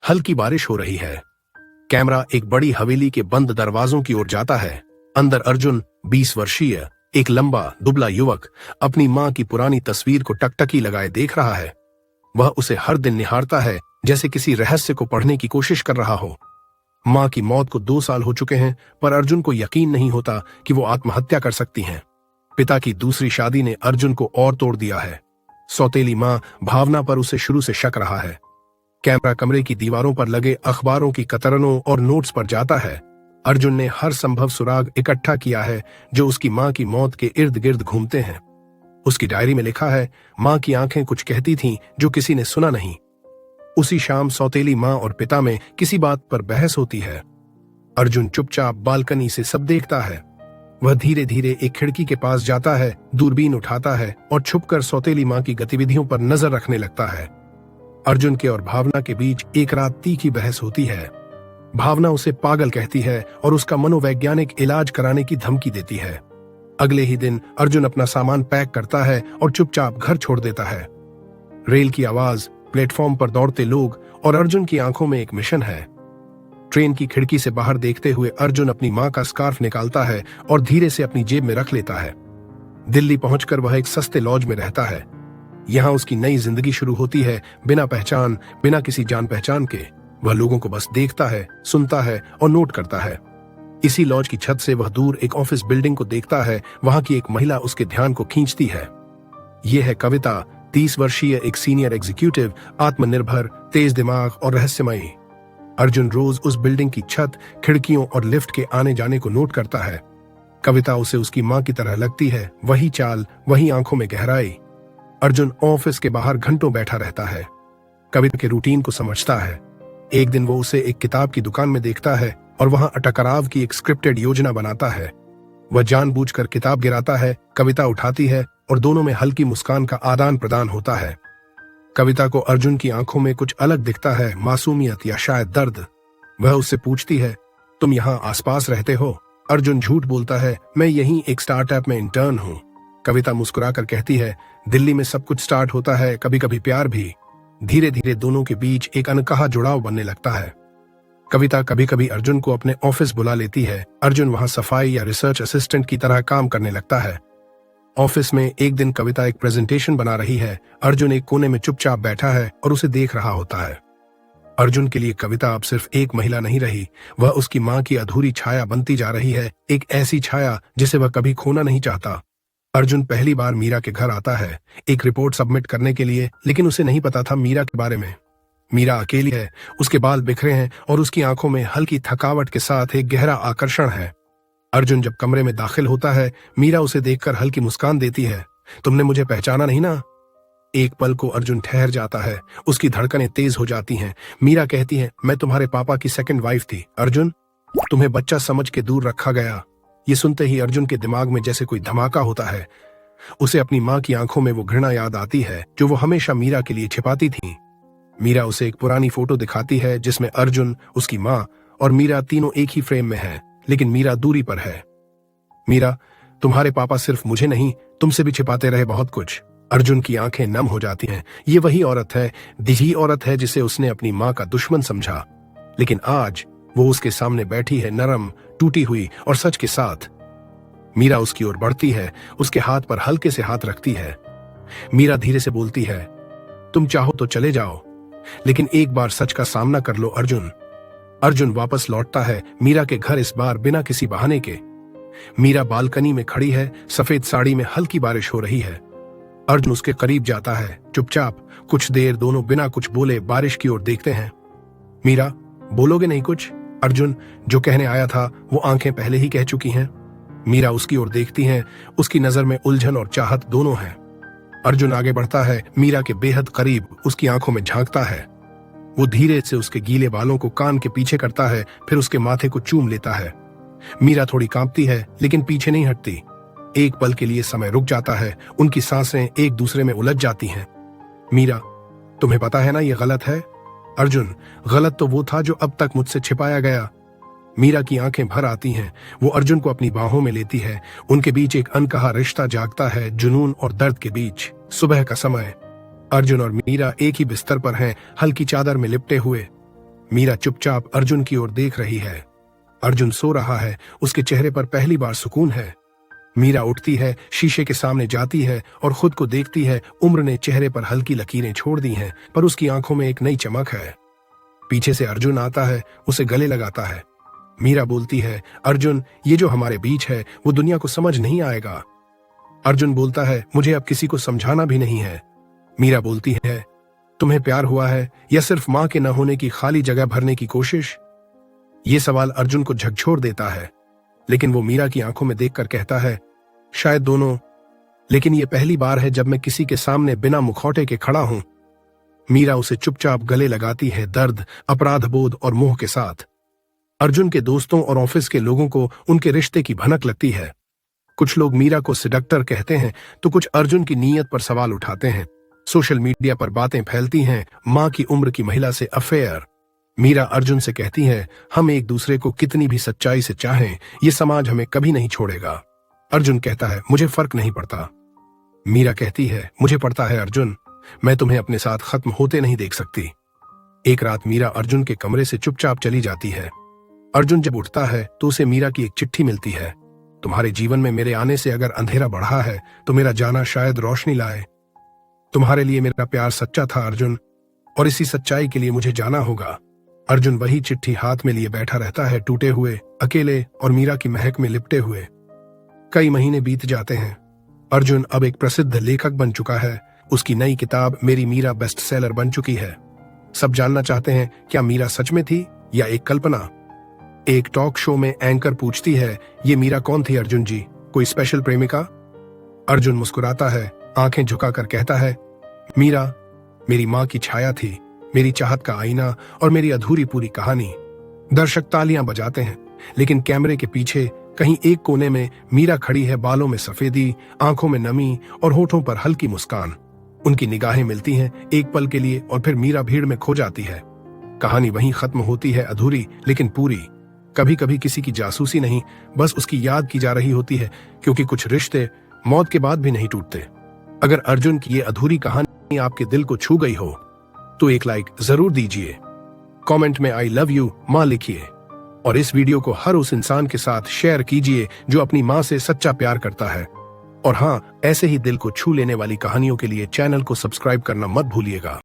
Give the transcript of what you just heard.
हल्की बारिश हो रही है। कैमरा एक बड़ी हवेली के बंद दरवाजों की ओर जाता है। अंदर अर्जुन 20 वर्षीय एक लंबा दुबला युवक अपनी मां की पुरानी तस्वीर को टकटकी लगाए देख रहा है। वह उसे हर दिन निहारता है, जैसे किसी रहस्य को पढ़ने की कोशिश कर रहा हो। मां की मौत को 2 साल हो चुके हैं, पर अर्जुन को यकीन नहीं होता कि वो आत्महत्या कर सकती हैं। पिता की दूसरी शादी ने अर्जुन को और तोड़ दिया है। सौतेली मां भावना पर उसे शुरू से शक रहा है। कैमरा कमरे की दीवारों पर लगे अखबारों की कतरनों और नोट्स पर जाता है। अर्जुन ने हर संभव सुराग इकट्ठा किया है जो उसकी मां की मौत के इर्द गिर्द घूमते हैं। उसकी डायरी में लिखा है, मां की आंखें कुछ कहती थीं जो किसी ने सुना नहीं। उसी शाम सौतेली मां और पिता में किसी बात पर बहस होती है। अर्जुन चुपचाप बालकनी से सब देखता है। वह धीरे धीरे एक खिड़की के पास जाता है, दूरबीन उठाता है और छुपकर सौतेली मां की गतिविधियों पर नजर रखने लगता है। अर्जुन के और भावना के बीच एक रात तीखी बहस होती है। भावना उसे पागल कहती है और उसका मनोवैज्ञानिक इलाज कराने की धमकी देती है। अगले ही दिन अर्जुन अपना सामान पैक करता है और चुपचाप घर छोड़ देता है। रेल की आवाज, प्लेटफॉर्म पर दौड़ते लोग और अर्जुन की आंखों में एक मिशन है। ट्रेन की खिड़की से बाहर देखते हुए अर्जुन अपनी मां का स्कार्फ निकालता है और धीरे से अपनी जेब में रख लेता है। दिल्ली पहुंचकर वह एक सस्ते लॉज में रहता है। यहां उसकी नई जिंदगी शुरू होती है, बिना पहचान, बिना किसी जान पहचान के। वह लोगों को बस देखता है, सुनता है और नोट करता है। इसी लॉज की छत से वह दूर एक ऑफिस बिल्डिंग को देखता है। वहां की एक महिला उसके ध्यान को खींचती है। यह है कविता, 30 वर्षीय एक सीनियर एग्जीक्यूटिव, आत्मनिर्भर, तेज दिमाग और रहस्यमयी। अर्जुन रोज उस बिल्डिंग की छत, खिड़कियों और लिफ्ट के आने जाने को नोट करता है। कविता उसे उसकी मां की तरह लगती है, वही चाल, वही आंखों में गहराई। अर्जुन ऑफिस के बाहर घंटों बैठा रहता है, कविता के रूटीन को समझता है। एक दिन वो उसे एक किताब की दुकान में देखता है और वहां टकराव की एक स्क्रिप्टेड योजना बनाता है। वह जानबूझकर किताब गिराता है, कविता उठाती है और दोनों में हल्की मुस्कान का आदान प्रदान होता है। कविता को अर्जुन की आंखों में कुछ अलग दिखता है, मासूमियत या शायद दर्द। वह उससे पूछती है, तुम यहाँ आसपास रहते हो? अर्जुन झूठ बोलता है, मैं यहीं एक स्टार्टअप में इंटर्न हूँ। कविता मुस्कुराकर कहती है, दिल्ली में सब कुछ स्टार्ट होता है, कभी कभी प्यार भी। धीरे धीरे दोनों के बीच एक अनकहा जुड़ाव बनने लगता है। कविता कभी कभी अर्जुन को अपने ऑफिस बुला लेती है। अर्जुन वहां सफाई या रिसर्च असिस्टेंट की तरह काम करने लगता है। ऑफिस में एक दिन कविता एक प्रेजेंटेशन बना रही है। अर्जुन एक कोने में चुपचाप बैठा है और उसे देख रहा होता है। अर्जुन के लिए कविता अब सिर्फ एक महिला नहीं रही, वह उसकी मां की अधूरी छाया बनती जा रही है, एक ऐसी छाया जिसे वह कभी खोना नहीं चाहता। अर्जुन पहली बार मीरा के घर आता है, एक रिपोर्ट सबमिट करने के लिए, लेकिन उसे नहीं पता था मीरा के बारे में। मीरा अकेली है, उसके बाल बिखरे हैं और उसकी आंखों में हल्की थकावट के साथ एक गहरा आकर्षण है। अर्जुन जब कमरे में दाखिल होता है, मीरा उसे देखकर हल्की मुस्कान देती है। तुमने मुझे पहचाना नहीं ना? एक पल को अर्जुन ठहर जाता है, उसकी धड़कनें तेज हो जाती हैं। मीरा कहती है, मैं तुम्हारे पापा की सेकंड वाइफ थी। अर्जुन, तुम्हें बच्चा समझ के दूर रखा गया। ये सुनते ही अर्जुन के दिमाग में जैसे कोई धमाका होता है। उसे अपनी मां की आंखों में वो घृणा याद आती है जो वो हमेशा मीरा के लिए छिपाती थी। मीरा उसे एक पुरानी फोटो दिखाती है जिसमें अर्जुन, उसकी मां और मीरा तीनों एक ही फ्रेम में हैं, लेकिन मीरा दूरी पर है। मीरा, तुम्हारे पापा सिर्फ मुझे नहीं, तुमसे भी छिपाते रहे बहुत कुछ। अर्जुन की आंखें नम हो जाती हैं। ये वही औरत है, दिजी औरत है जिसे उसने अपनी मां का दुश्मन समझा, लेकिन आज वो उसके सामने बैठी है, नरम, टूटी हुई और सच के साथ। मीरा उसकी ओर बढ़ती है, उसके हाथ पर हल्के से हाथ रखती है। मीरा धीरे से बोलती है, तुम चाहो तो चले जाओ, लेकिन एक बार सच का सामना कर लो अर्जुन। अर्जुन वापस लौटता है मीरा के घर, इस बार बिना किसी बहाने के। मीरा बालकनी में खड़ी है, सफेद साड़ी में हल्की बारिश हो रही है। अर्जुन उसके करीब जाता है, चुपचाप। कुछ देर दोनों बिना कुछ बोले बारिश की ओर देखते हैं। मीरा, बोलोगे नहीं कुछ? अर्जुन जो कहने आया था वो आंखें पहले ही कह चुकी हैं। मीरा उसकी ओर देखती हैं, उसकी नजर में उलझन और चाहत दोनों हैं। अर्जुन आगे बढ़ता है, मीरा के बेहद करीब, उसकी आंखों में झांकता है। वो धीरे से उसके गीले बालों को कान के पीछे करता है, फिर उसके माथे को चूम लेता है। मीरा थोड़ी कांपती है, लेकिन पीछे नहीं हटती। एक पल के लिए समय रुक जाता है, उनकी सांसें एक दूसरे में उलझ जाती हैं। मीरा, तुम्हें पता है ना ये गलत है? अर्जुन, गलत तो वो था जो अब तक मुझसे छिपाया गया। मीरा की आंखें भर आती हैं, वो अर्जुन को अपनी बाहों में लेती है। उनके बीच एक अनकहा रिश्ता जागता है, जुनून और दर्द के बीच। सुबह का समय, अर्जुन और मीरा एक ही बिस्तर पर हैं, हल्की चादर में लिपटे हुए। मीरा चुपचाप अर्जुन की ओर देख रही है। अर्जुन सो रहा है, उसके चेहरे पर पहली बार सुकून है। मीरा उठती है, शीशे के सामने जाती है और खुद को देखती है। उम्र ने चेहरे पर हल्की लकीरें छोड़ दी हैं, पर उसकी आंखों में एक नई चमक है। पीछे से अर्जुन आता है, उसे गले लगाता है। मीरा बोलती है, अर्जुन, ये जो हमारे बीच है वो दुनिया को समझ नहीं आएगा। अर्जुन बोलता है, मुझे अब किसी को समझाना भी नहीं है। मीरा बोलती है, तुम्हें प्यार हुआ है या सिर्फ मां के न होने की खाली जगह भरने की कोशिश? ये सवाल अर्जुन को झकझोर देता है, लेकिन वो मीरा की आंखों में देखकर कहता है, शायद दोनों, लेकिन ये पहली बार है जब मैं किसी के सामने बिना मुखौटे के खड़ा हूं। मीरा उसे चुपचाप गले लगाती है, दर्द, अपराध बोध और मोह के साथ। अर्जुन के दोस्तों और ऑफिस के लोगों को उनके रिश्ते की भनक लगती है। कुछ लोग मीरा को सिडक्टर कहते हैं तो कुछ अर्जुन की नीयत पर सवाल उठाते हैं। सोशल मीडिया पर बातें फैलती हैं, मां की उम्र की महिला से अफेयर। मीरा अर्जुन से कहती है, हम एक दूसरे को कितनी भी सच्चाई से चाहें, ये समाज हमें कभी नहीं छोड़ेगा। अर्जुन कहता है, मुझे फर्क नहीं पड़ता। मीरा कहती है, मुझे पड़ता है अर्जुन, मैं तुम्हें अपने साथ खत्म होते नहीं देख सकती। एक रात मीरा अर्जुन के कमरे से चुपचाप चली जाती है। अर्जुन जब उठता है तो उसे मीरा की एक चिट्ठी मिलती है। तुम्हारे जीवन में मेरे आने से अगर अंधेरा बढ़ा है तो मेरा जाना शायद रोशनी लाए। तुम्हारे लिए मेरा प्यार सच्चा था अर्जुन, और इसी सच्चाई के लिए मुझे जाना होगा। अर्जुन वही चिट्ठी हाथ में लिए बैठा रहता है, टूटे हुए, अकेले और मीरा की महक में लिपटे हुए। कई महीने बीत जाते हैं। अर्जुन अब एक प्रसिद्ध लेखक बन चुका है। उसकी नई किताब मेरी मीरा बेस्ट सेलर बन चुकी है। सब जानना चाहते हैं, क्या मीरा सच में थी या एक कल्पना? एक टॉक शो में एंकर पूछती है, ये मीरा कौन थी अर्जुन जी, कोई स्पेशल प्रेमिका? अर्जुन मुस्कुराता है, आंखें झुकाकर कहता है, मीरा मेरी मां की छाया थी, मेरी चाहत का आईना और मेरी अधूरी पूरी कहानी। दर्शक तालियां बजाते हैं, लेकिन कैमरे के पीछे कहीं एक कोने में मीरा खड़ी है, बालों में सफेदी, आंखों में नमी और होठों पर हल्की मुस्कान। उनकी निगाहें मिलती हैं एक पल के लिए और फिर मीरा भीड़ में खो जाती है। कहानी वहीं खत्म होती है, अधूरी लेकिन पूरी। कभी कभी किसी की जासूसी नहीं, बस उसकी याद की जा रही होती है, क्योंकि कुछ रिश्ते मौत के बाद भी नहीं टूटते। अगर अर्जुन की ये अधूरी कहानी आपके दिल को छू गई हो तो एक लाइक जरूर दीजिए। कमेंट में आई लव यू मां लिखिए और इस वीडियो को हर उस इंसान के साथ शेयर कीजिए जो अपनी मां से सच्चा प्यार करता है। और हाँ, ऐसे ही दिल को छू लेने वाली कहानियों के लिए चैनल को सब्सक्राइब करना मत भूलिएगा।